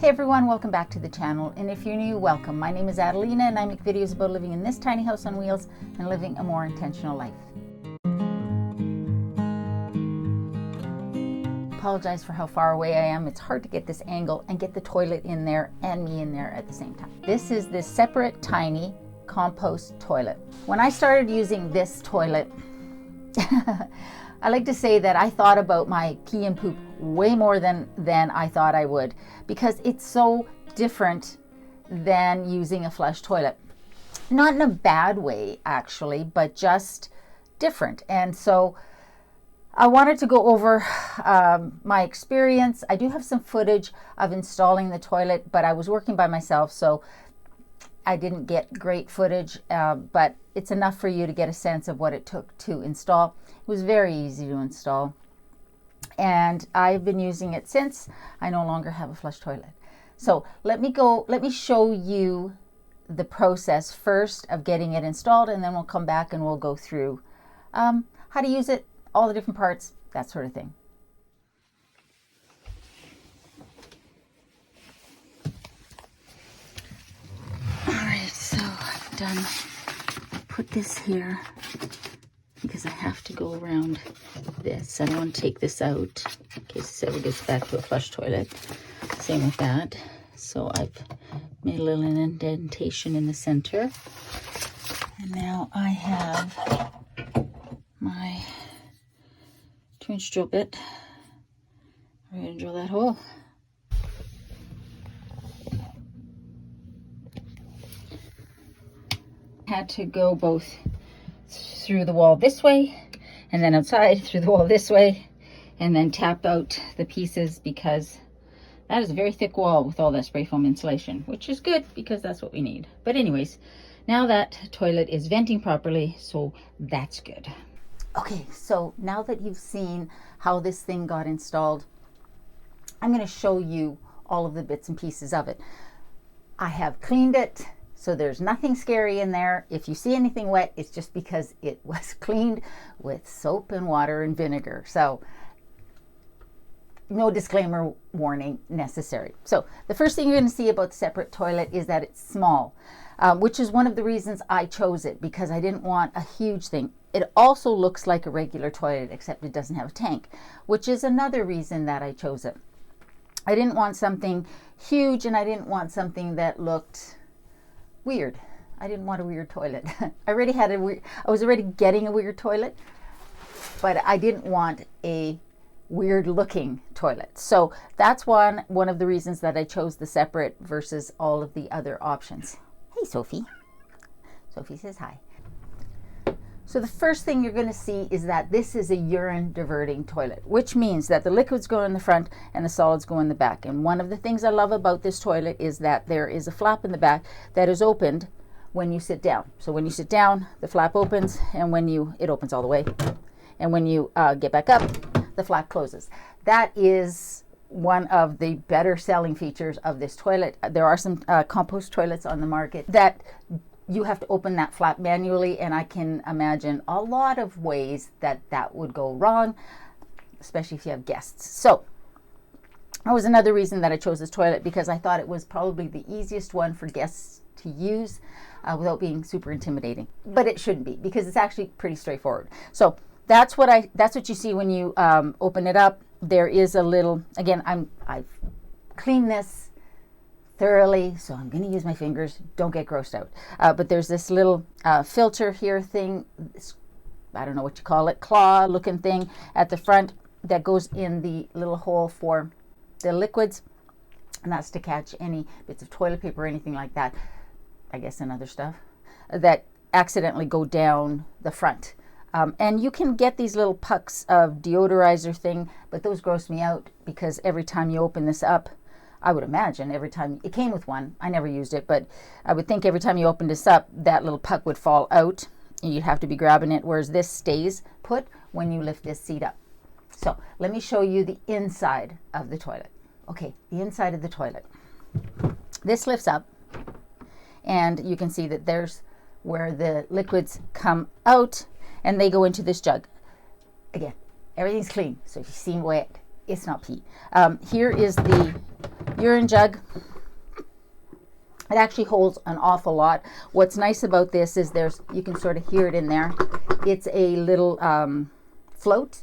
Hey everyone, welcome back to the channel, and if you're new, welcome. My name is Adelina and I make videos about living in this tiny house on wheels and living a more intentional life. Apologize for how far away I am. It's hard to get this angle and get the toilet in there and me in there at the same time. This is the Separett Tiny Compost Toilet. When I started using this toilet, I like to say that I thought about my pee and poop way more than I thought I would, because it's so different than using a flush toilet. Not in a bad way, actually, but just different. And so I wanted to go over my experience. I do have some footage of installing the toilet, but I was working by myself, so I didn't get great footage, but it's enough for you to get a sense of what it took to install. It was very easy to install, and I've been using it since. I no longer have a flush toilet. So let me show you the process first of getting it installed, and then we'll come back and we'll go through how to use it, all the different parts, that sort of thing. Put this here because I have to go around this. I don't want to take this out in case it ever gets back to a flush toilet. Same with that. So I've made a little indentation in the center. And now I have my 2-inch drill bit. I'm going to drill that hole. Had to go both through the wall this way and then outside through the wall this way, and then tap out the pieces, because that is a very thick wall with all that spray foam insulation, which is good because that's what we need. But anyways, now that toilet is venting properly, so that's good. Okay, so now that you've seen how this thing got installed, I'm going to show you all of the bits and pieces of it. I have cleaned it, so there's nothing scary in there. If you see anything wet, it's just because it was cleaned with soap and water and vinegar. So no disclaimer warning necessary. So the first thing you're going to see about the Separett toilet is that it's small, which is one of the reasons I chose it, because I didn't want a huge thing. It also looks like a regular toilet, except it doesn't have a tank, which is another reason that I chose it. I didn't want something huge, and I didn't want something that looked weird. I didn't want a weird toilet. I was already getting a weird toilet, but I didn't want a weird looking toilet. So that's one of the reasons that I chose the Separett versus all of the other options. Hey, Sophie. Sophie says hi. So the first thing you're going to see is that this is a urine diverting toilet, which means that the liquids go in the front and the solids go in the back. And one of the things I love about this toilet is that there is a flap in the back that is opened when you sit down. So when you sit down, the flap opens, and it opens all the way. And when you get back up, the flap closes. That is one of the better selling features of this toilet. There are some compost toilets on the market that you have to open that flap manually, and I can imagine a lot of ways that would go wrong, especially if you have guests. So that was another reason that I chose this toilet, because I thought it was probably the easiest one for guests to use without being super intimidating. But it shouldn't be, because it's actually pretty straightforward. So that's what you see when you open it up. There is a little, again, I've cleaned this thoroughly, so I'm going to use my fingers. Don't get grossed out. But there's this little filter here thing, I don't know what you call it, claw looking thing at the front that goes in the little hole for the liquids, and that's to catch any bits of toilet paper or anything like that, I guess, and other stuff that accidentally go down the front. And you can get these little pucks of deodorizer thing, but those gross me out, because every time you open this up, I would imagine every time, it came with one, I never used it, but I would think every time you opened this up, that little puck would fall out and you'd have to be grabbing it, whereas this stays put when you lift this seat up. So let me show you the inside of the toilet. Okay, the inside of the toilet. This lifts up, and you can see that there's where the liquids come out and they go into this jug. Again, everything's clean, so if you see wet, it's not pee. Here is the urine jug. It actually holds an awful lot. What's nice about this is you can sort of hear it in there. It's a little float.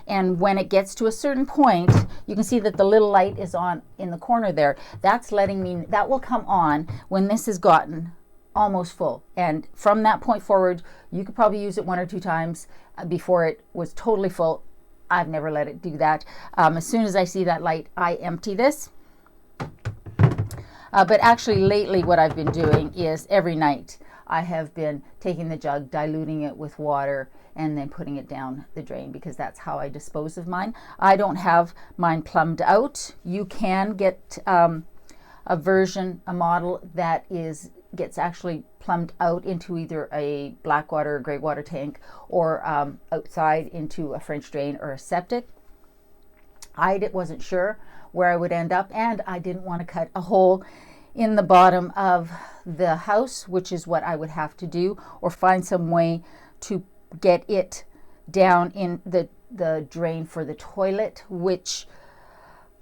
And when it gets to a certain point, you can see that the little light is on in the corner there. That's letting me, that will come on when this has gotten almost full. And from that point forward, you could probably use it 1 or 2 times before it was totally full. I've never let it do that. As soon as I see that light, I empty this. But actually lately what I've been doing is every night I have been taking the jug, diluting it with water, and then putting it down the drain, because that's how I dispose of mine. I don't have mine plumbed out. You can get a model that gets actually plumbed out into either a black water or gray water tank, or outside into a French drain or a septic. I wasn't sure where I would end up, and I didn't want to cut a hole in the bottom of the house, which is what I would have to do, or find some way to get it down in the drain for the toilet, which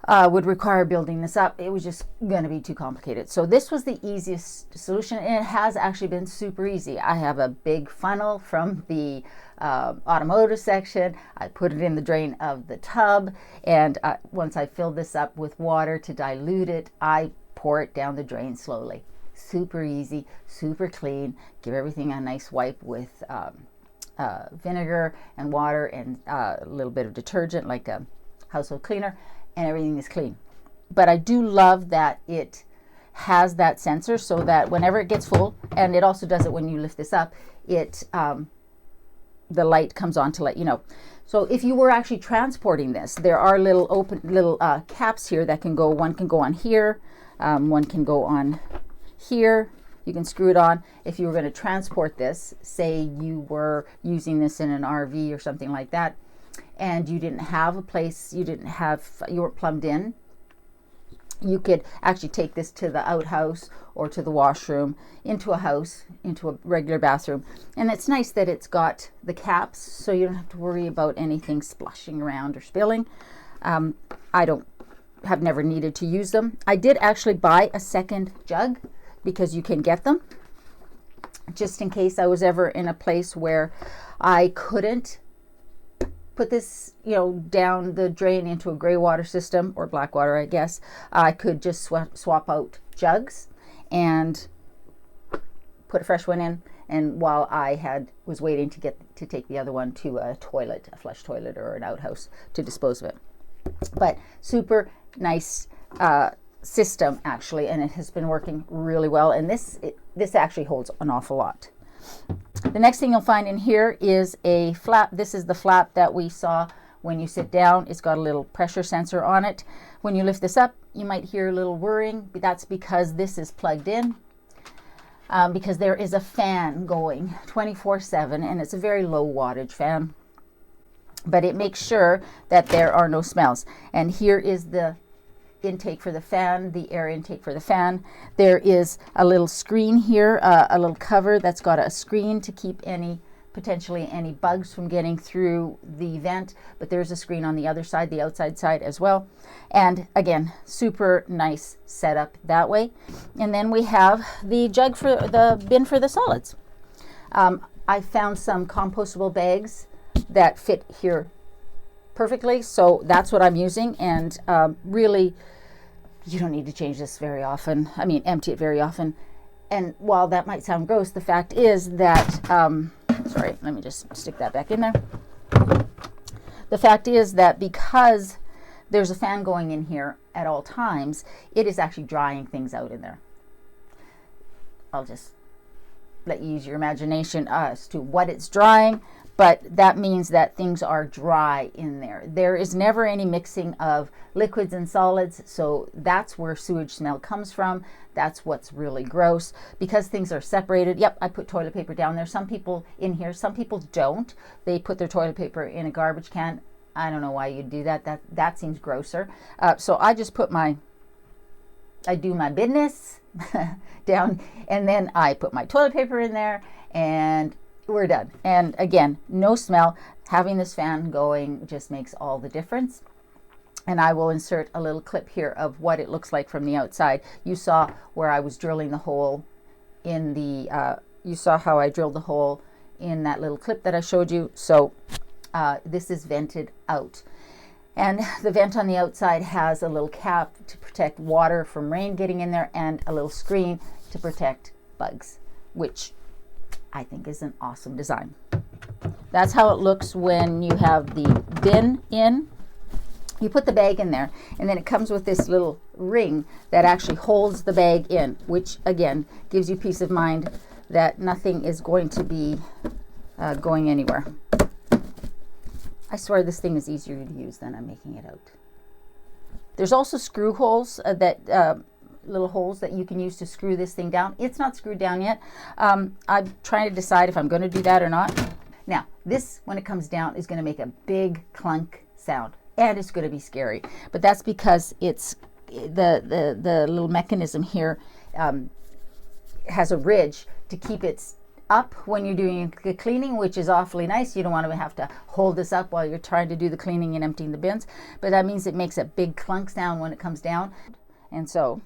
would require building this up. It was just going to be too complicated. So this was the easiest solution, and it has actually been super easy. I have a big funnel from the automotive section. I put it in the drain of the tub, and once I fill this up with water to dilute it, I pour it down the drain slowly. Super easy, super clean. Give everything a nice wipe with vinegar and water and a little bit of detergent like a household cleaner, and everything is clean. But I do love that it has that sensor, so that whenever it gets full, and it also does it when you lift this up, the light comes on to let you know. So if you were actually transporting this, there are little caps here that can go. One can go on here, one can go on here. You can screw it on. If you were going to transport this, say you were using this in an RV or something like that, and you didn't have a place, you weren't plumbed in, you could actually take this to the outhouse or to the washroom, into a house, into a regular bathroom. And it's nice that it's got the caps, so you don't have to worry about anything splashing around or spilling. Have never needed to use them. I did actually buy a second jug, because you can get them, just in case I was ever in a place where I couldn't put this, down the drain into a gray water system, or black water, I guess. I could just swap out jugs and put a fresh one in, and while I was waiting to take the other one to a toilet, a flush toilet or an outhouse, to dispose of it. But super nice system actually, and it has been working really well, and this actually holds an awful lot. The next thing you'll find in here is a flap. This is the flap that we saw when you sit down. It's got a little pressure sensor on it. When you lift this up, you might hear a little whirring, but that's because this is plugged in, because there is a fan going 24/7, and it's a very low wattage fan, but it makes sure that there are no smells. And here is the intake for the fan, the air intake for the fan. There is a little screen here, a little cover that's got a screen to keep potentially any bugs from getting through the vent, but there's a screen on the other side, the outside side as well. And again, super nice setup that way. And then we have the jug for the bin for the solids. I found some compostable bags that fit here perfectly, so that's what I'm using. And really, you don't need to change this very often. Empty it very often. And while that might sound gross, the fact is that sorry, let me just stick that back in there. The fact is that because there's a fan going in here at all times, it is actually drying things out in there. I'll just let you use your imagination as to what it's drying, but that means that things are dry in there. There is never any mixing of liquids and solids, so that's where sewage smell comes from. That's what's really gross, because things are separated. Yep, I put toilet paper down there. Some people in here, some people don't. They put their toilet paper in a garbage can. I don't know why you'd do that. That seems grosser. So I just I do my business down, and then I put my toilet paper in there, and we're done. And again, no smell. Having this fan going just makes all the difference. And I will insert a little clip here of what it looks like from the outside. You saw where I was drilling the hole in the, you saw how I drilled the hole in that little clip that I showed you. So this is vented out. And the vent on the outside has a little cap to protect water from rain getting in there and a little screen to protect bugs, which I think is an awesome design. That's how it looks when you have the bin in. You put the bag in there, and then it comes with this little ring that actually holds the bag in, which again gives you peace of mind that nothing is going to be going anywhere. I swear this thing is easier to use than I'm making it out. There's also screw holes, little holes that you can use to screw this thing down. It's not screwed down yet. I'm trying to decide if I'm going to do that or not. Now, this, when it comes down, is going to make a big clunk sound. And it's going to be scary, but that's because it's the little mechanism here has a ridge to keep it up when you're doing the cleaning, which is awfully nice. You don't want to have to hold this up while you're trying to do the cleaning and emptying the bins, but that means it makes a big clunk sound when it comes down. And so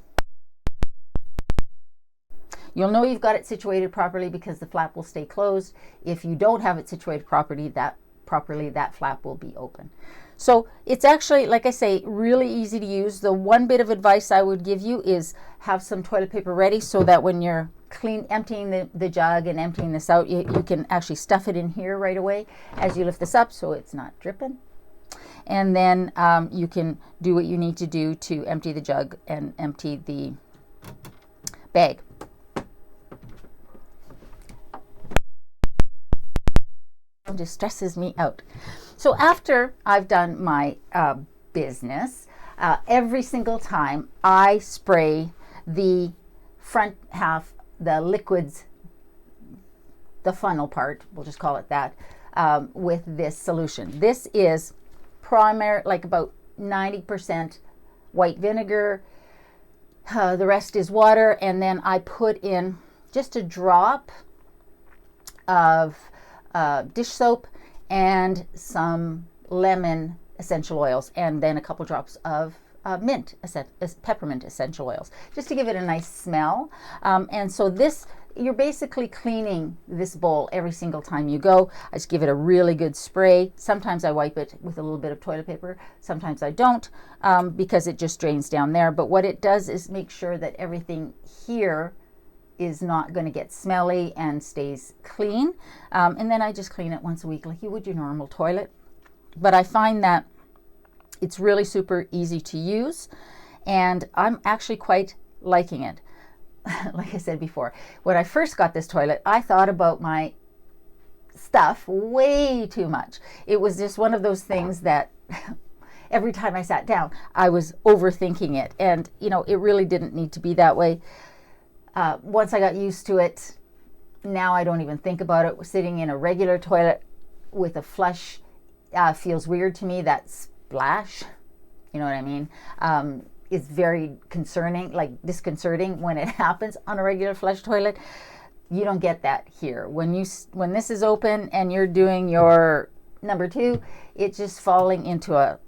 you'll know you've got it situated properly because the flap will stay closed. If you don't have it situated properly, that flap will be open. So it's actually, like I say, really easy to use. The one bit of advice I would give you is have some toilet paper ready so that when you're emptying the jug and emptying this out, you can actually stuff it in here right away as you lift this up so it's not dripping. And then you can do what you need to do to empty the jug and empty the bag. It just stresses me out. So after I've done my business, every single time I spray the front half, the liquids, the funnel part, we'll just call it that, with this solution. This is like about 90% white vinegar. The rest is water, and then I put in just a drop of dish soap and some lemon essential oils, and then a couple drops of peppermint essential oils, just to give it a nice smell. And so this, you're basically cleaning this bowl every single time you go. I just give it a really good spray. Sometimes I wipe it with a little bit of toilet paper. Sometimes I don't, because it just drains down there. But what it does is make sure that everything here is not going to get smelly and stays clean. And then I just clean it once a week like you would your normal toilet. But I find that it's really super easy to use, and I'm actually quite liking it. Like I said before, when I first got this toilet, I thought about my stuff way too much. It was just one of those things that every time I sat down, I was overthinking it. And, you know, it really didn't need to be that way. Once I got used to it, now I don't even think about it. Sitting in a regular toilet with a flush feels weird to me. That splash, you know what I mean, is very concerning, like disconcerting when it happens on a regular flush toilet. You don't get that here. When this is open and you're doing your number two, it's just falling into a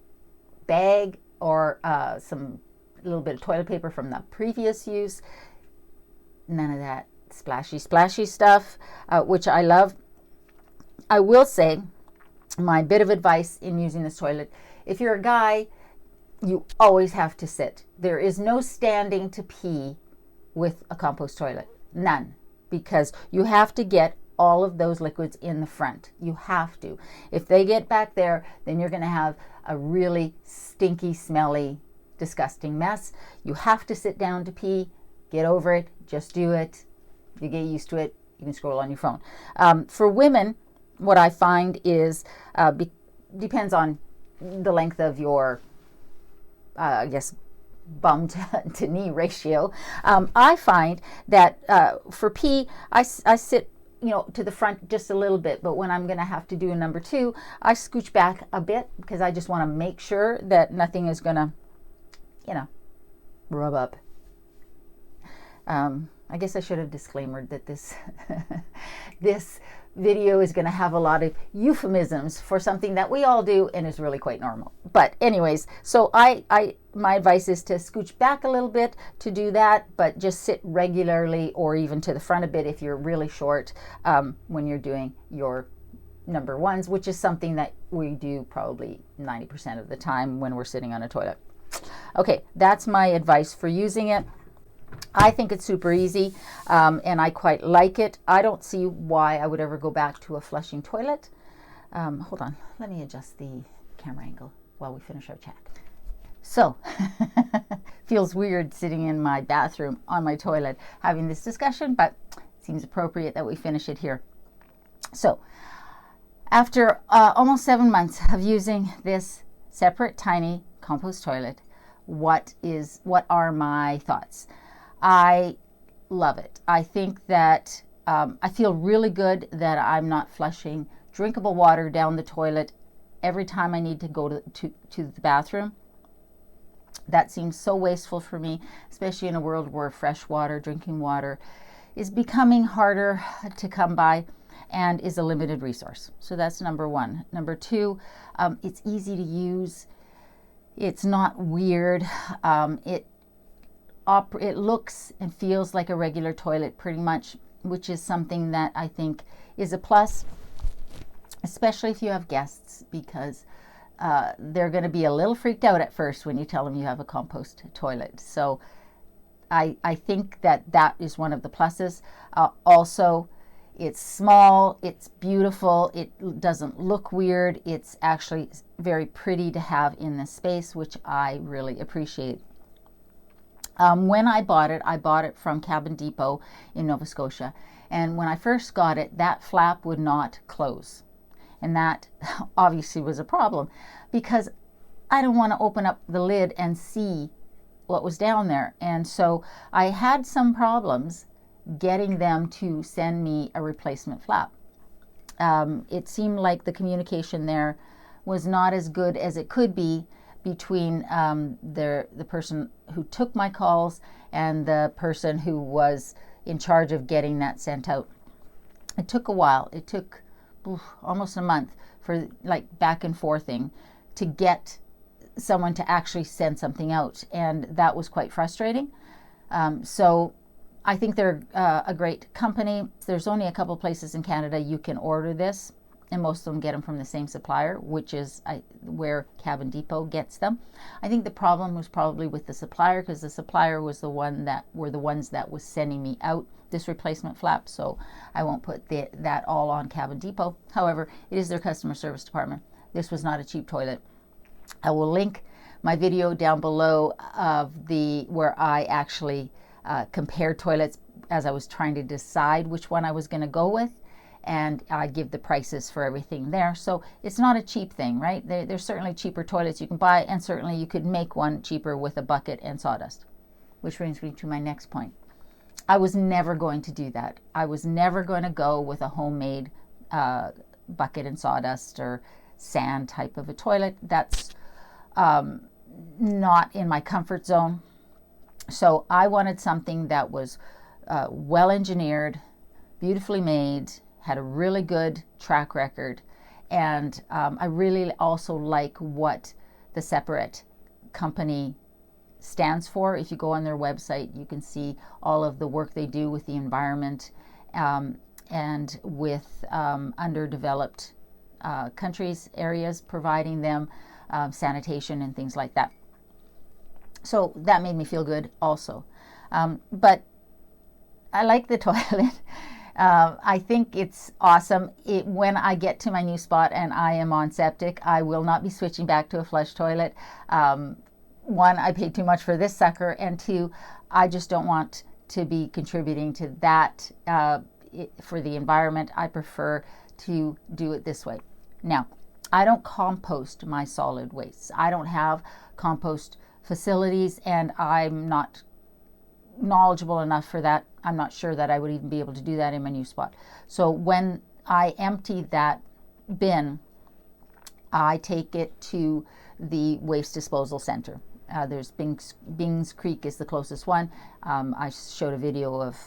bag or some little bit of toilet paper from the previous use. None of that splashy stuff, which I love. I will say, my bit of advice in using this toilet, if you're a guy, you always have to sit. There is no standing to pee with a compost toilet. None. Because you have to get all of those liquids in the front. You have to. If they get back there, then you're going to have a really stinky, smelly, disgusting mess. You have to sit down to pee. Get over it. Just do it. You get used to it. You can scroll on your phone. For women, what I find is, depends on the length of your, I guess, bum to knee ratio. I find that for pee, I sit, you know, to the front just a little bit, but when I'm going to have to do a number two, I scooch back a bit because I just want to make sure that nothing is going to, you know, rub up. I guess I should have disclaimed that this video is going to have a lot of euphemisms for something that we all do and is really quite normal. But anyways, so my advice is to scooch back a little bit to do that, but just sit regularly or even to the front a bit if you're really short when you're doing your number ones, which is something that we do probably 90% of the time when we're sitting on a toilet. Okay, that's my advice for using it. I think it's super easy, and I quite like it. I don't see why I would ever go back to a flushing toilet. Hold on, let me adjust the camera angle while we finish our chat. So, feels weird sitting in my bathroom on my toilet having this discussion, but it seems appropriate that we finish it here. So, after almost 7 months of using this Separett Tiny Compost Toilet, what are my thoughts? I love it. I think that I feel really good that I'm not flushing drinkable water down the toilet every time I need to go to the bathroom. That seems so wasteful for me, especially in a world where fresh water, drinking water, is becoming harder to come by and is a limited resource. So that's number one. Number two, it's easy to use. It's not weird. It looks and feels like a regular toilet pretty much, which is something that I think is a plus, especially if you have guests, because they're going to be a little freaked out at first when you tell them you have a compost toilet. So I think that is one of the pluses. Also, it's small, it's beautiful, it doesn't look weird, it's actually very pretty to have in this space, which I really appreciate. When I bought it from Cabin Depot in Nova Scotia, and when I first got it, that flap would not close, and that obviously was a problem because I don't want to open up the lid and see what was down there, and so I had some problems getting them to send me a replacement flap. It seemed like the communication there was not as good as it could be between the person who took my calls and the person who was in charge of getting that sent out. It took a while. It took almost a month for like back and forthing to get someone to actually send something out, and that was quite frustrating. So I think they're a great company. There's only a couple places in Canada you can order this, and most of them get them from the same supplier, which is where Cabin Depot gets them. I think the problem was probably with the supplier, because the supplier was the ones that was sending me out this replacement flap, so I won't put that all on Cabin Depot. However, it is their customer service department. This was not a cheap toilet. I will link my video down below of where I actually compared toilets as I was trying to decide which one I was going to go with, and I give the prices for everything there. So it's not a cheap thing, right? There's certainly cheaper toilets you can buy, and certainly you could make one cheaper with a bucket and sawdust, which brings me to my next point. I was never going to do that. I was never going to go with a homemade bucket and sawdust or sand type of a toilet. That's not in my comfort zone. So I wanted something that was well engineered, beautifully made, had a really good track record, and I really also like what the Separett company stands for. If you go on their website, you can see all of the work they do with the environment and with underdeveloped countries, areas, providing them sanitation and things like that. So that made me feel good also. But I like the toilet. I think it's awesome. When I get to my new spot and I am on septic, I will not be switching back to a flush toilet. One, I paid too much for this sucker, and two, I just don't want to be contributing to that for the environment. I prefer to do it this way. Now, I don't compost my solid wastes. I don't have compost facilities, and I'm not knowledgeable enough for that. I'm not sure that I would even be able to do that in my new spot. So when I empty that bin, I take it to the waste disposal center. There's Bings Creek is the closest one. I showed a video of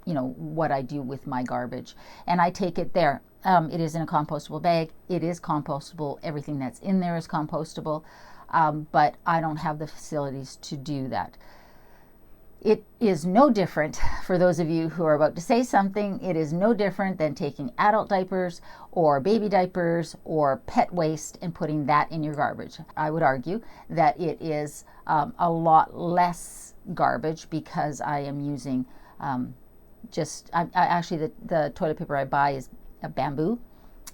what I do with my garbage. And I take it there. It is in a compostable bag. It is compostable. Everything that's in there is compostable. But I don't have the facilities to do that. It is no different, for those of you who are about to say something, it is no different than taking adult diapers or baby diapers or pet waste and putting that in your garbage. I would argue that it is a lot less garbage because I am using actually the toilet paper I buy is a bamboo,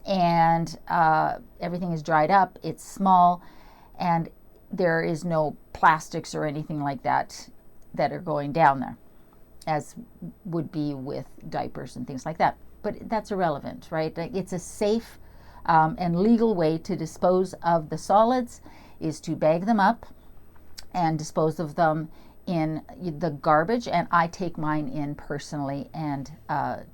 and everything is dried up, it's small, and there is no plastics or anything like that are going down there, as would be with diapers and things like that. But that's irrelevant, right? It's a safe and legal way to dispose of the solids is to bag them up and dispose of them in the garbage. And I take mine in personally and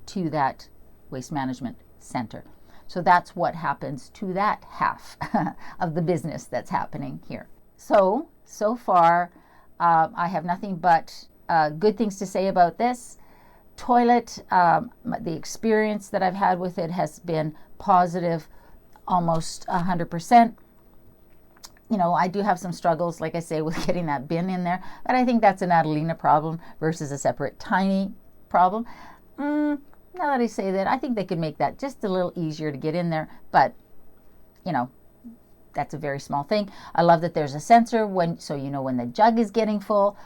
to that waste management center. So that's what happens to that half of the business that's happening here. So far, I have nothing but good things to say about this toilet. The experience that I've had with it has been positive, almost 100%. I do have some struggles, like I say, with getting that bin in there, but I think that's an Adelina problem versus a Separett Tiny problem. Now that I say that, I think they could make that just a little easier to get in there, but that's a very small thing. I love that there's a sensor so you know when the jug is getting full.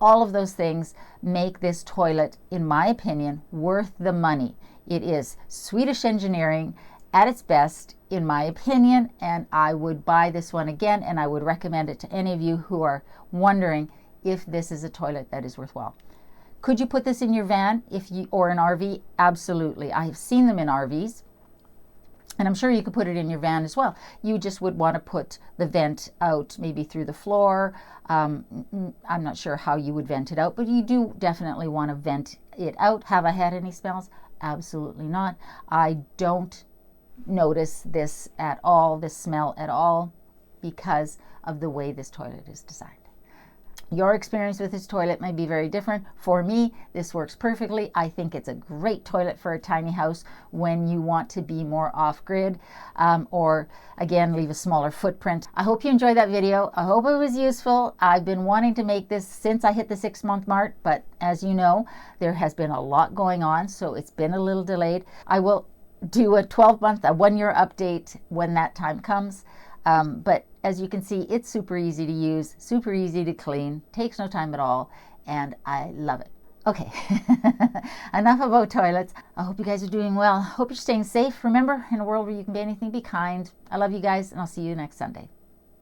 All of those things make this toilet, in my opinion, worth the money. It is Swedish engineering at its best, in my opinion, and I would buy this one again, and I would recommend it to any of you who are wondering if this is a toilet that is worthwhile. Could you put this in your van or an RV? Absolutely. I have seen them in RVs. And I'm sure you could put it in your van as well. You just would want to put the vent out maybe through the floor. I'm not sure how you would vent it out, but you do definitely want to vent it out. Have I had any smells? Absolutely not. I don't notice this at all, this smell at all, because of the way this toilet is designed. Your experience with this toilet may be very different. For me, this works perfectly. I think it's a great toilet for a tiny house when you want to be more off-grid or, again, leave a smaller footprint. I hope you enjoyed that video. I hope it was useful. I've been wanting to make this since I hit the 6-month mark, but as you know, there has been a lot going on, so it's been a little delayed. I will do a 12-month, a 1-year update when that time comes. But as you can see, it's super easy to use, super easy to clean, takes no time at all, and I love it. Okay, enough about toilets. I hope you guys are doing well. Hope you're staying safe. Remember, in a world where you can be anything, be kind. I love you guys, and I'll see you next Sunday.